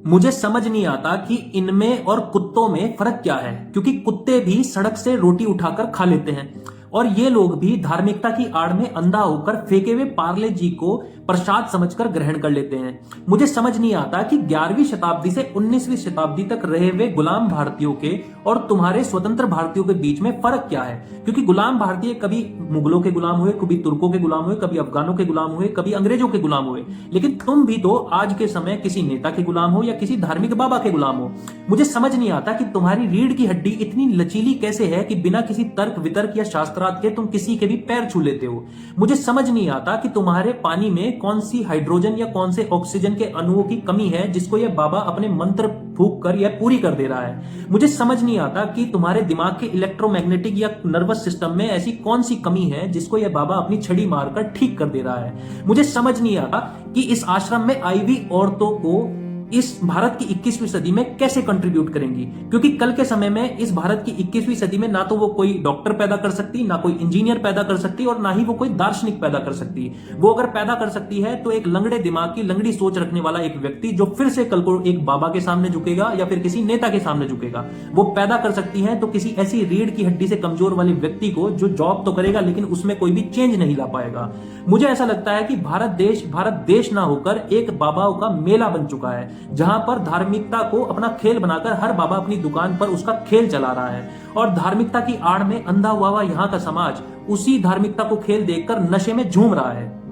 मुझे समझ नहीं आता कि इनमें और कुत्तों में फर्क क्या है, क्योंकि कुत्ते भी सड़क से रोटी उठाकर खा लेते हैं और ये लोग भी धार्मिकता की आड़ में अंधा होकर फेंके हुए पार्ले जी को प्रसाद समझकर ग्रहण कर लेते हैं। मुझे समझ नहीं आता कि 11वीं शताब्दी से 19वीं शताब्दी तक रहे हुए गुलाम भारतीयों के और तुम्हारे स्वतंत्र भारतीयों के बीच में फर्क क्या है, क्योंकि गुलाम भारतीय कभी मुगलों के गुलाम हुए, कभी तुर्कों के गुलाम हुए, कभी अफगानों के गुलाम हुए, कभी अंग्रेजों के गुलाम हुए, लेकिन तुम भी तो आज के समय किसी नेता के गुलाम हो या किसी धार्मिक बाबा के गुलाम हो। मुझे समझ नहीं आता कि तुम्हारी रीढ़ की हड्डी इतनी लचीली कैसे है कि बिना किसी तर्क वितर्क या शास्त्रार्थ के तुम किसी के भी पैर छू लेते हो। मुझे समझ नहीं आता कि तुम्हारे पानी में कौन सी हाइड्रोजन या कौन से ऑक्सीजन के अणुओं की कमी है जिसको यह बाबा अपने मंत्र फूंक कर यह पूरी कर दे रहा है। मुझे समझ नहीं आता कि तुम्हारे दिमाग के इलेक्ट्रोमैग्नेटिक या नर्वस सिस्टम में ऐसी कौन सी कमी है जिसको यह बाबा अपनी छड़ी मारकर ठीक कर दे रहा है। मुझे समझ नहीं आता कि इस आश्रम में आई हुई औरतों को इस भारत की 21वीं सदी में कैसे कंट्रीब्यूट करेंगी, क्योंकि कल के समय में इस भारत की 21वीं सदी में ना तो वो कोई डॉक्टर पैदा कर सकती, ना कोई इंजीनियर पैदा कर सकती और ना ही वो कोई दार्शनिक पैदा कर सकती। वो अगर पैदा कर सकती है तो एक लंगड़े दिमाग की लंगड़ी सोच रखने वाला एक व्यक्ति जो फिर से कल को एक बाबा के सामने झुकेगा या फिर किसी नेता के सामने झुकेगा, वो पैदा कर सकती है तो किसी ऐसी रीढ़ की हड्डी से कमजोर वाले व्यक्ति को जो जॉब तो करेगा लेकिन उसमें कोई भी चेंज नहीं ला पाएगा। मुझे ऐसा लगता है कि भारत देश ना होकर एक बाबाओं का मेला बन चुका है, जहां पर धार्मिकता को अपना खेल बनाकर हर बाबा अपनी दुकान पर उसका खेल चला रहा है और धार्मिकता की आड़ में अंधा हुआ यहां का समाज उसी धार्मिकता को खेल देखकर नशे में झूम रहा है।